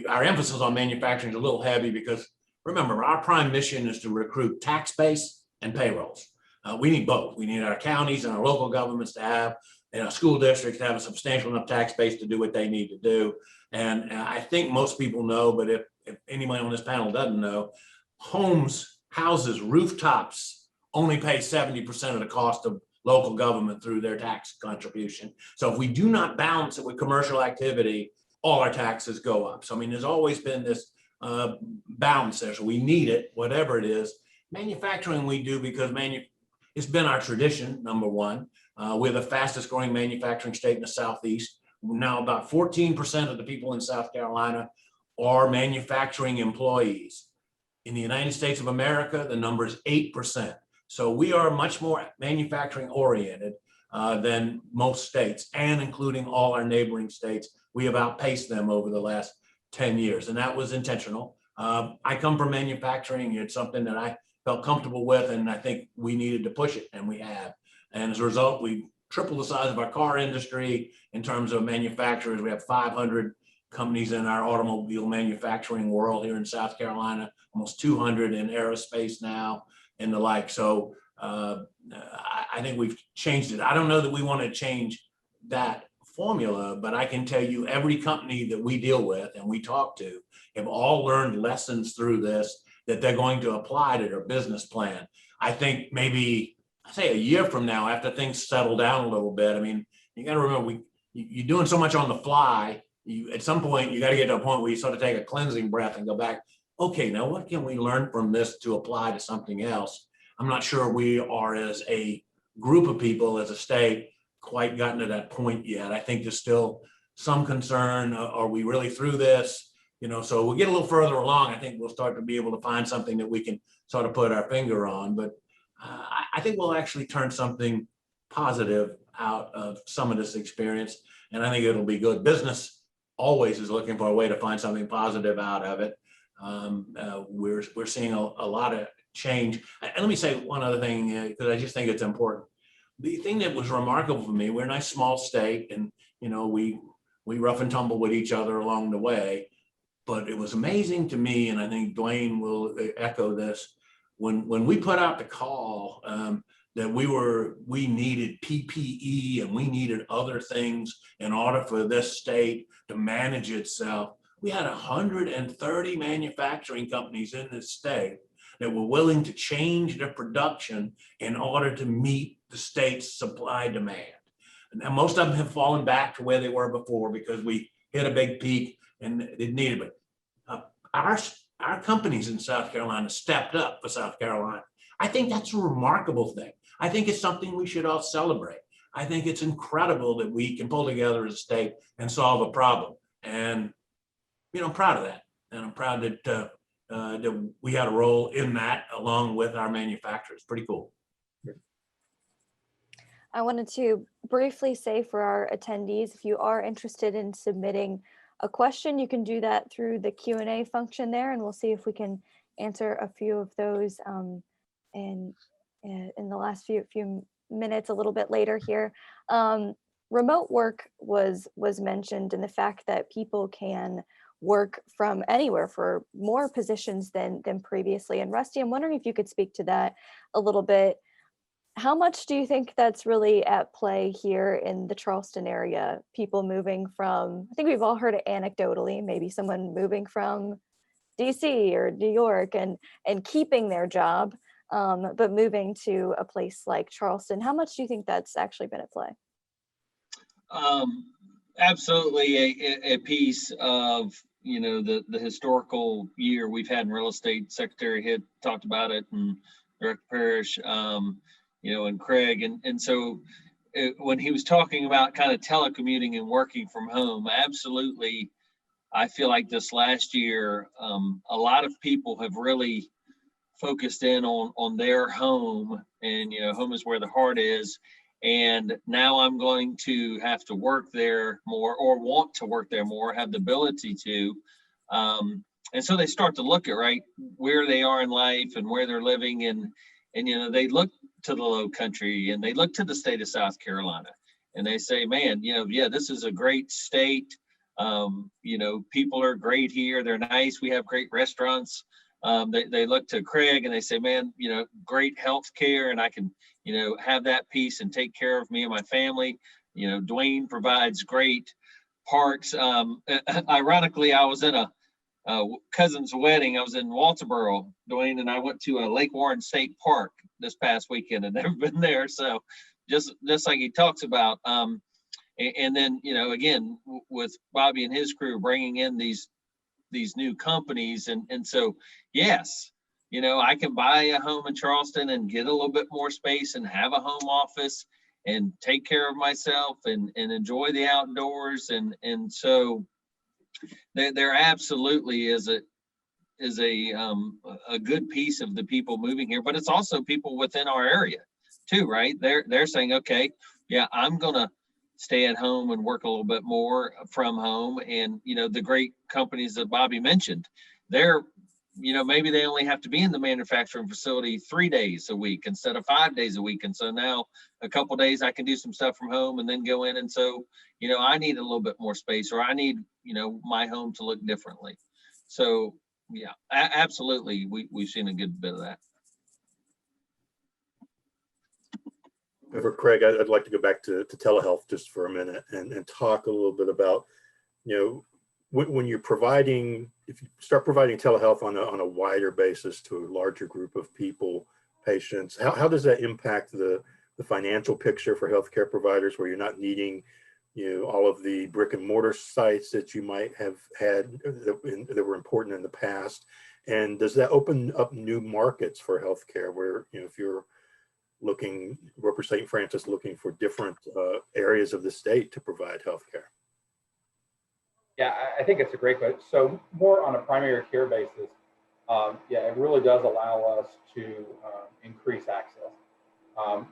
Our emphasis on manufacturing is a little heavy because, remember, our prime mission is to recruit tax base and payrolls. We need both. We need our counties and our local governments to have school districts have a substantial enough tax base to do what they need to do. And I think most people know, but if anybody on this panel doesn't know, houses, rooftops only pay 70% of the cost of local government through their tax contribution. So if we do not balance it with commercial activity, all our taxes go up. So I mean, there's always been this balance there. So we need it, whatever it is. Manufacturing we do because it's been our tradition, number one. We're the fastest growing manufacturing state in the Southeast. Now about 14% of the people in South Carolina are manufacturing employees. In the United States of America, the number is 8%. So we are much more manufacturing oriented than most states, and including all our neighboring states. We have outpaced them over the last 10 years, and that was intentional. I come from manufacturing. It's something that I felt comfortable with, and I think we needed to push it, and we have. And as a result, we tripled the size of our car industry in terms of manufacturers. We have 500 companies in our automobile manufacturing world here in South Carolina, almost 200 in aerospace now and the like. So I think we've changed it. I don't know that we want to change that formula, but I can tell you every company that we deal with and we talk to have all learned lessons through this that they're going to apply to their business plan. I think maybe, I say a year from now, after things settle down a little bit, I mean, you got to remember, you're doing so much on the fly. At some point, you got to get to a point where you sort of take a cleansing breath and go back, okay, now what can we learn from this to apply to something else? I'm not sure we are, as a group of people, as a state, quite gotten to that point yet. I think there's still some concern. Are we really through this? So we'll get a little further along. I think we'll start to be able to find something that we can sort of put our finger on. But I think we'll actually turn something positive out of some of this experience. And I think it'll be good. Business always is looking for a way to find something positive out of it. We're seeing a lot of change. And let me say one other thing, because I just think it's important. The thing that was remarkable for me, we're a nice small state, and we rough and tumble with each other along the way. But it was amazing to me, and I think Dwayne will echo this, when we put out the call that we needed PPE and we needed other things in order for this state to manage itself. We had 130 manufacturing companies in this state that were willing to change their production in order to meet the state's supply demand. Now, most of them have fallen back to where they were before because we hit a big peak and it needed it. Our companies in South Carolina stepped up for South Carolina. I think that's a remarkable thing. I think it's something we should all celebrate. I think it's incredible that we can pull together as a state and solve a problem. And, I'm proud of that. And I'm proud that we had a role in that along with our manufacturers. Pretty cool. I wanted to briefly say for our attendees, if you are interested in submitting a question, you can do that through the Q&A function there, and we'll see if we can answer a few of those in the last few minutes, a little bit later here. Remote work was mentioned, and the fact that people can work from anywhere for more positions than previously. And Rusty, I'm wondering if you could speak to that a little bit. How much do you think that's really at play here in the Charleston area? People moving from, I think we've all heard it anecdotally, maybe someone moving from DC or New York and keeping their job, but moving to a place like Charleston. How much do you think that's actually been at play? Absolutely a piece of, the historical year we've had in real estate. Secretary had talked about it, and Director Parrish, and Craig. And so when he was talking about kind of telecommuting and working from home, absolutely, I feel like this last year, a lot of people have really focused in on their home, and, home is where the heart is. And now I'm going to have to work there more, or want to work there more, have the ability to. And so they start to look at, right, where they are in life and where they're living. And they look to the low country and they look to the state of South Carolina and they say, man, this is a great state. People are great here. They're nice. We have great restaurants. They look to Craig and they say, man, great health care, and I can, have that piece and take care of me and my family. You know, Dwayne provides great parks. Ironically, I was in a cousin's wedding. I was in Walterboro, Dwayne, and I went to a Lake Warren State Park this past weekend and never been there. So just like he talks about, and then, you know, again, with Bobby and his crew bringing in these new companies. And so, yes, you know, I can buy a home in Charleston and get a little bit more space and have a home office and take care of myself and enjoy the outdoors. And so there absolutely is a good piece of the people moving here, but it's also people within our area too, right? They're saying, okay, yeah, I'm gonna stay at home and work a little bit more from home. And, you know, the great companies that Bobby mentioned, they're, you know, maybe they only have to be in the manufacturing facility 3 days a week instead of 5 days a week. And so now a couple days I can do some stuff from home and then go in. And so, you know, I need a little bit more space, or I need, you know, my home to look differently. So yeah, absolutely. We've seen a good bit of that. For Craig, I'd like to go back to telehealth just for a minute and talk a little bit about, you know, when you're providing, if you start providing telehealth on a wider basis to a larger group of people, patients, how does that impact the financial picture for healthcare providers, where you're not needing, you know, all of the brick and mortar sites that you might have had that were important in the past? And does that open up new markets for healthcare, where, you know, if you're looking, Representative St. Francis looking for different areas of the state to provide healthcare? Yeah, I think it's a great question. So more on a primary care basis, yeah, it really does allow us to increase access.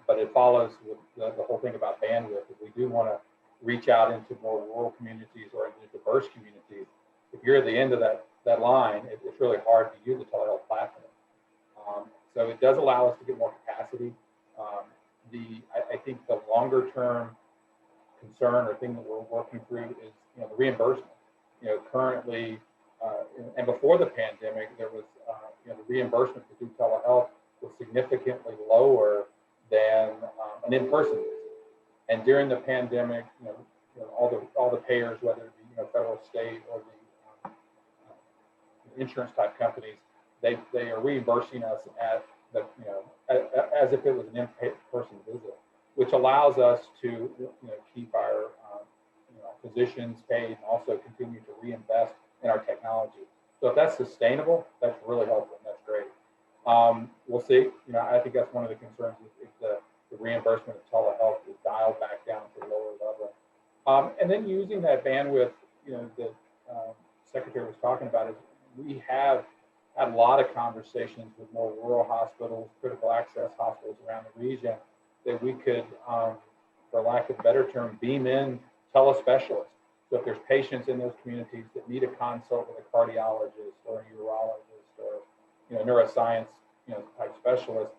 But it follows with the whole thing about bandwidth. If we do want to reach out into more rural communities or into diverse communities, if you're at the end of that line, it's really hard to use the telehealth platform. So it does allow us to get more capacity. I think the longer term concern or thing that we're working through is, you know, the reimbursement. You know, currently, and before the pandemic, there was, you know, the reimbursement to do telehealth was significantly lower than an in-person visit. And during the pandemic, you know, all the payers, whether it be, you know, federal, state, or the insurance type companies, they are reimbursing us at the, you know, as if it was an in-person visit, which allows us to, you know, keep our you know, physicians paid and also continue to reinvest in our technology. So if that's sustainable, that's really helpful, and that's great. We'll see. You know, I think that's one of the concerns, if the reimbursement of telehealth is dialed back down to a lower level. And then using that bandwidth, you know, that Secretary was talking about, is we have had a lot of conversations with more rural hospitals, critical access hospitals around the region, that we could, for lack of a better term, beam in telespecialists. So if there's patients in those communities that need a consult with a cardiologist or a urologist or, you know, neuroscience, you know, type specialist,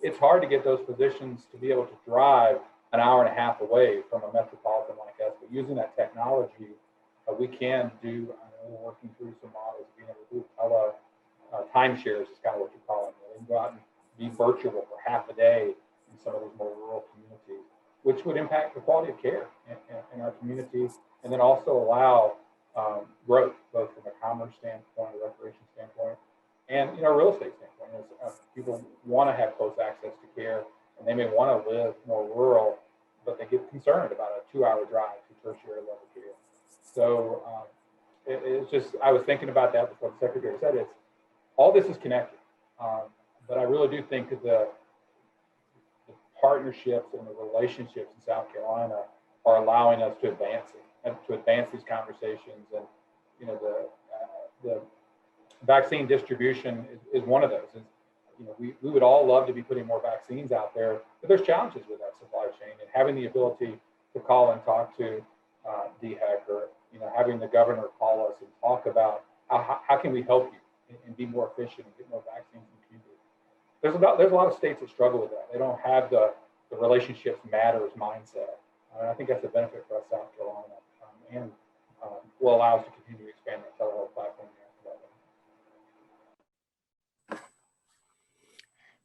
it's hard to get those physicians to be able to drive an hour and a half away from a metropolitan like us. But using that technology, we can do, we're working through some models, being able to do timeshares is kind of what you call it. You know, go out and be virtual for half a day in some of those more rural communities, which would impact the quality of care in our communities, and then also allow growth, both from a commerce standpoint, a recreation standpoint, and, you know, real estate standpoint. As people want to have close access to care, and they may want to live more rural, but they get concerned about a 2-hour drive to tertiary level care. So it's just, I was thinking about that before the Secretary said it. All this is connected, but I really do think that the partnerships and the relationships in South Carolina are allowing us to advance it, and to advance these conversations. And, you know, the vaccine distribution is one of those. You know, we would all love to be putting more vaccines out there, but there's challenges with that supply chain, and having the ability to call and talk to DHEC, or, you know, having the governor call us and talk about how can we help you and be more efficient and get more vaccines in the community. There's a lot of states that struggle with that. They don't have the relationships matters mindset. I think that's a benefit for us, South Carolina, and will allow us to continue to expand that telehealth platform.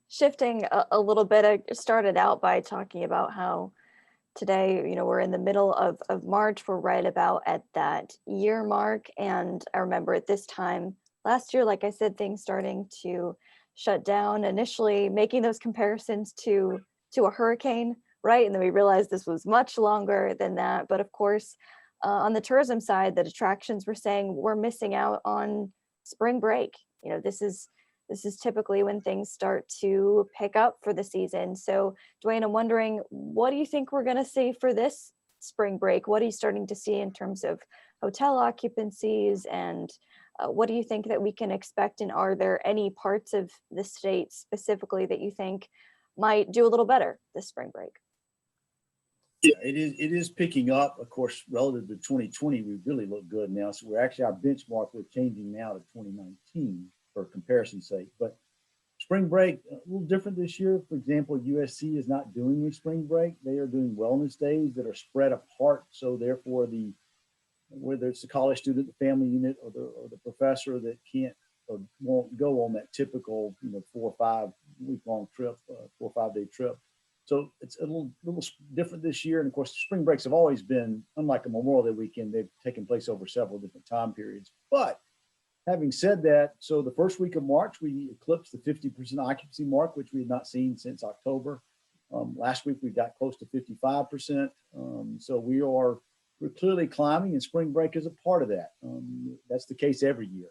Shifting a little bit, I started out by talking about how today, we're in the middle of March. We're right about at that year mark. And I remember at this time last year, like I said, things starting to shut down, initially making those comparisons to a hurricane, right? And then we realized this was much longer than that. But of course, on the tourism side, the attractions were saying we're missing out on spring break. This is typically when things start to pick up for the season. So Dwayne, I'm wondering, what do you think we're going to see for this spring break? What are you starting to see in terms of hotel occupancies, and what do you think that we can expect? And are there any parts of the state specifically that you think might do a little better this spring break? Yeah, it is picking up. Of course, relative to 2020, we really look good now. So we're actually, our benchmark, we're changing now to 2019 for comparison's sake. But spring break, a little different this year. For example, USC is not doing a spring break. They are doing wellness days that are spread apart. So therefore, whether it's the college student, the family unit, or the professor that can't or won't go on that typical 4 or 5 week long trip, 4 or 5 day trip. So it's a little different this year. And of course, spring breaks have always been, unlike a Memorial Day weekend, they've taken place over several different time periods. But having said that, so the first week of March, we eclipsed the 50% occupancy mark, which we had not seen since October. Last week, we got close to 55%. So we're clearly climbing, and spring break is a part of that. That's the case every year.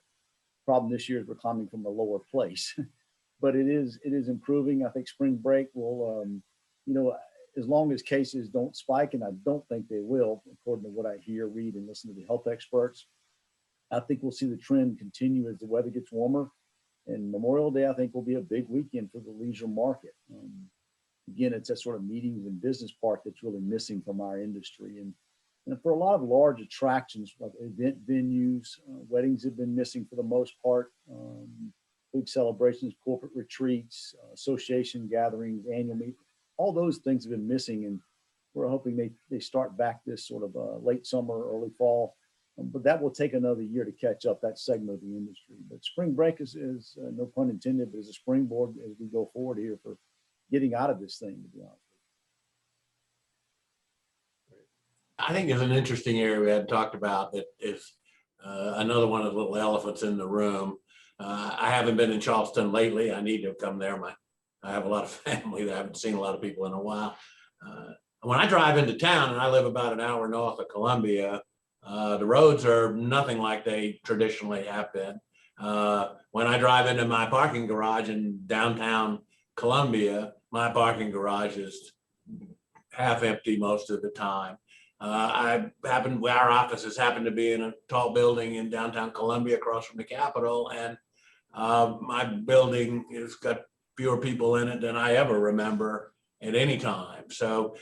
Problem this year is we're climbing from a lower place, but it is improving. I think spring break will, as long as cases don't spike, and I don't think they will, according to what I hear, read, and listen to the health experts, I think we'll see the trend continue as the weather gets warmer. And Memorial Day, I think, will be a big weekend for the leisure market. Again, it's that sort of meetings and business part that's really missing from our industry. And for a lot of large attractions, like event venues, weddings have been missing for the most part. Big celebrations, corporate retreats, association gatherings, annual meetings, all those things have been missing. And we're hoping they start back this sort of late summer, early fall. But that will take another year to catch up, that segment of the industry. But spring break is no pun intended, but is a springboard as we go forward here for getting out of this thing, to be honest. I think there's an interesting area we hadn't talked about that is another one of the little elephants in the room. I haven't been in Charleston lately. I need to come there. I have a lot of family that I haven't seen a lot of people in a while. When I drive into town, and I live about an hour north of Columbia, the roads are nothing like they traditionally have been. When I drive into my parking garage in downtown Columbia, my parking garage is half empty most of the time. Our offices happen to be in a tall building in downtown Columbia across from the Capitol, and my building has got fewer people in it than I ever remember at any time. So,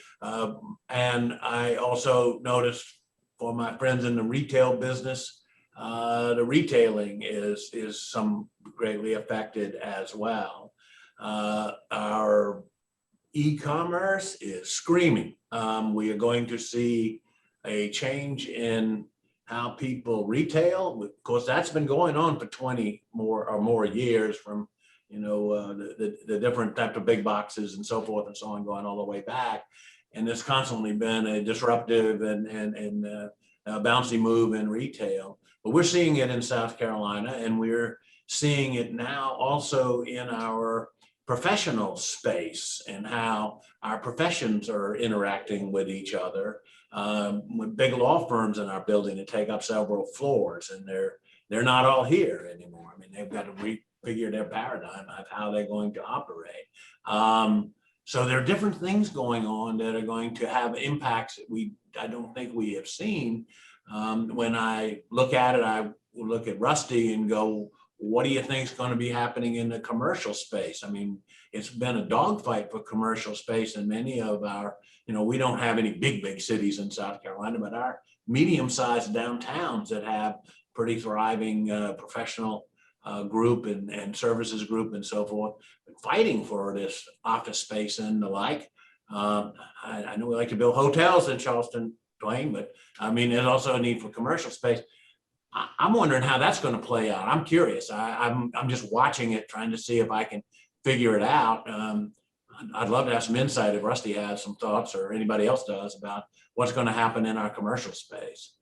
and I also noticed for my friends in the retail business, the retailing is some greatly affected as well. Our e-commerce is screaming. We are going to see a change in how people retail. Of course, that's been going on for 20 more years, from the different type of big boxes and so forth and so on, going all the way back. And there's constantly been a disruptive and bouncy move in retail. But we're seeing it in South Carolina, and we're seeing it now also in our professional space and how our professions are interacting with each other. With big law firms in our building that take up several floors, and they're not all here anymore. I mean, they've got to refigure their paradigm of how they're going to operate. So there are different things going on that are going to have impacts that I don't think we have seen. When I look at it, I will look at Rusty and go, what do you think is going to be happening in the commercial space? I mean, it's been a dogfight for commercial space in many of our, we don't have any big cities in South Carolina, but our medium-sized downtowns that have pretty thriving professional group and services group and so forth, fighting for this office space and the like. I know we like to build hotels in Charleston, Dwayne, but I mean, there's also a need for commercial space. I'm wondering how that's going to play out. I'm curious. I'm just watching it, trying to see if I can figure it out. I'd love to have some insight if Rusty has some thoughts or anybody else does about what's going to happen in our commercial space.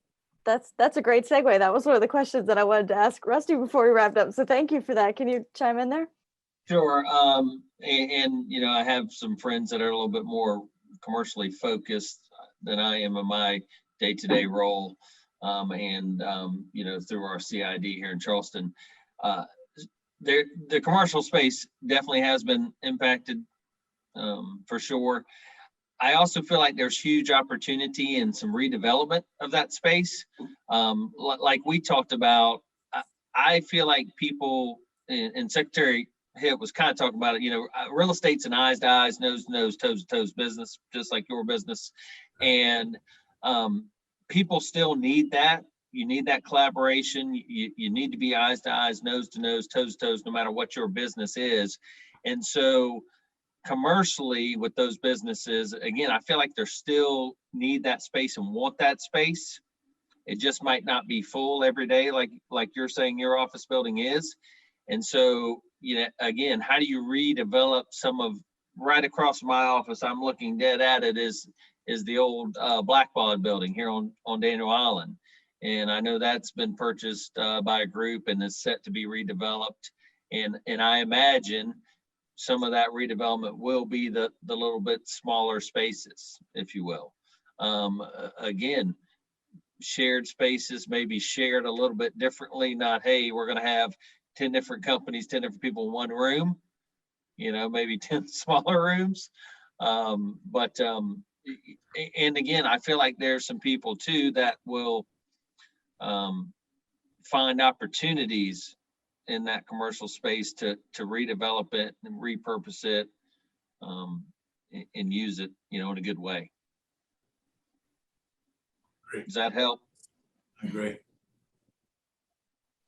That's a great segue. That was one of the questions that I wanted to ask Rusty before we wrapped up. So thank you for that. Can you chime in there? Sure. And you know, I have some friends that are a little bit more commercially focused than I am in my day-to-day role. You know, through our CID here in Charleston, the commercial space definitely has been impacted, for sure. I also feel like there's huge opportunity in some redevelopment of that space. Like we talked about, I feel like people, and Secretary Hitt was kind of talking about it, you know, real estate's an eyes to eyes, nose to nose, toes to toes business, just like your business. And people still need that. You need that collaboration. You need to be eyes to eyes, nose to nose, toes to toes, no matter what your business is. And so commercially with those businesses, again, I feel like they still need that space and want that space. It just might not be full every day, like you're saying your office building is. And so, you know, again, how do you redevelop some of right across my office? I'm looking dead at it is the old Blackbaud building here on Daniel Island. And I know that's been purchased by a group and is set to be redeveloped. And I imagine some of that redevelopment will be the little bit smaller spaces, if you will. Again, shared spaces may be shared a little bit differently, not, hey, we're going to have 10 different companies, 10 different people in one room, you know, maybe 10 smaller rooms. And again, I feel like there's some people too that will find opportunities in that commercial space to redevelop it and repurpose it, and use it, you know, in a good way. Great. Does that help? I agree.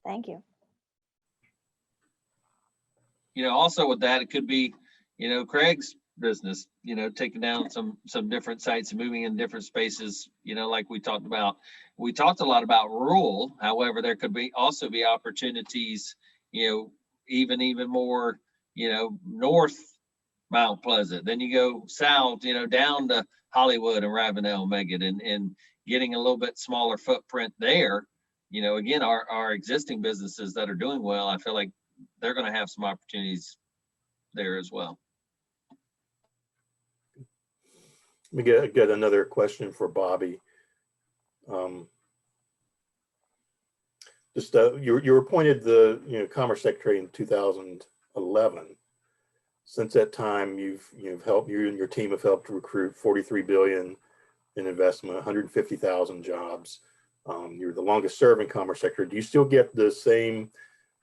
Thank you. You know, also with that, it could be, you know, Craig's business, you know, taking down some different sites and moving in different spaces, you know, like we talked about. We talked a lot about rural. However, there could be also be opportunities, you know, even more, you know, north Mount Pleasant. Then you go south, you know, down to Hollywood and Ravenel, Megan, and getting a little bit smaller footprint there. You know, again, our existing businesses that are doing well, I feel like they're going to have some opportunities there as well. Let me get another question for Bobby. You were appointed the Commerce Secretary in 2011. Since that time, you've helped, you and your team have helped recruit 43 billion in investment, 150,000 jobs. You're the longest serving Commerce Secretary. Do you still get the same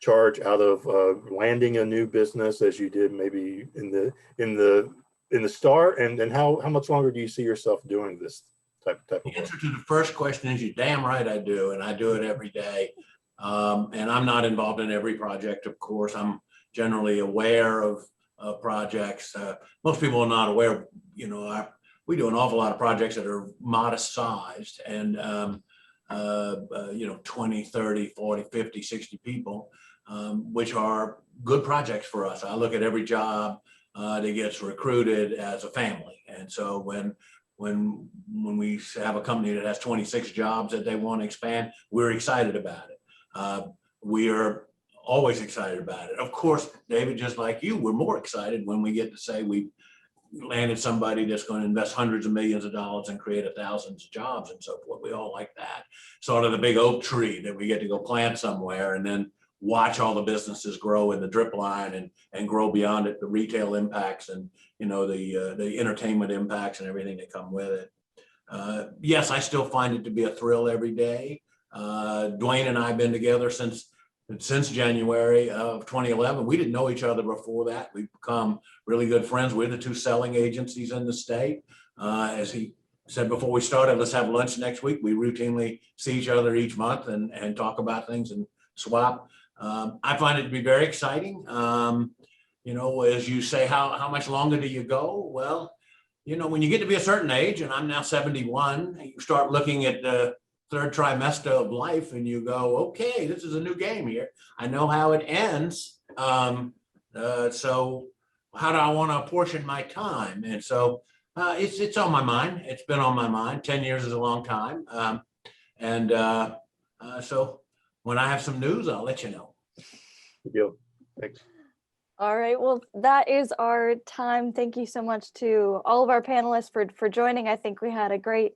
charge out of landing a new business as you did maybe in the start? And then how much longer do you see yourself doing this type of The work? answer to the first question is you're damn right I do, and I do it every day. And I'm not involved in every project, of course. I'm generally aware of projects. Most people are not aware, you know, we do an awful lot of projects that are modest sized and, you know, 20, 30, 40, 50, 60 people, which are good projects for us. I look at every job that gets recruited as a family. And so when we have a company that has 26 jobs that they want to expand, we're excited about it. We are always excited about it. Of course, David, just like you, we're more excited when we get to say we landed somebody that's going to invest hundreds of millions of dollars and create thousands of jobs and so forth. We all like that. Sort of the big oak tree that we get to go plant somewhere and then watch all the businesses grow in the drip line and grow beyond it, the retail impacts and, you know, the entertainment impacts and everything that come with it. Yes, I still find it to be a thrill every day. Dwayne and I have been together since January of 2011. We didn't know each other before that. We've become really good friends. We're the two selling agencies in the state. As he said before we started, let's have lunch next week. We routinely see each other each month and talk about things and swap. I find it to be very exciting. You know, as you say, how much longer do you go? Well, you know, when you get to be a certain age, and I'm now 71, you start looking at the third trimester of life and you go, okay, this is a new game here. I know how it ends. So how do I want to apportion my time? And so it's on my mind. It's been on my mind. 10 years is a long time. So when I have some news, I'll let you know. Good deal. Thanks. All right, well, that is our time. Thank you so much to all of our panelists for joining. I think we had a great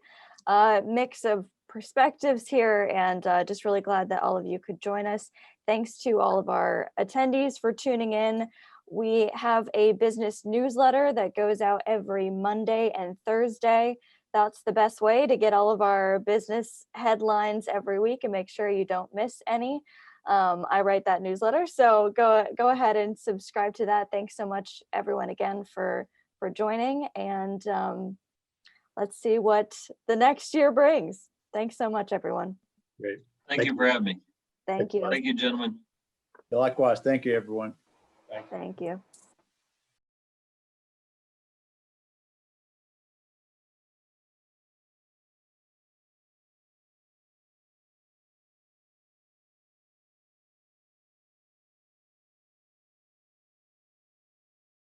mix of perspectives here, and just really glad that all of you could join us. Thanks to all of our attendees for tuning in. We have a business newsletter that goes out every Monday and Thursday. That's the best way to get all of our business headlines every week and make sure you don't miss any. I write that newsletter, so go ahead and subscribe to that. Thanks so much, everyone, again for joining, and let's see what the next year brings. Thanks so much, everyone. Great. Thank you for having me. Thank you. Thank you, gentlemen. Likewise, thank you, everyone. Thank you.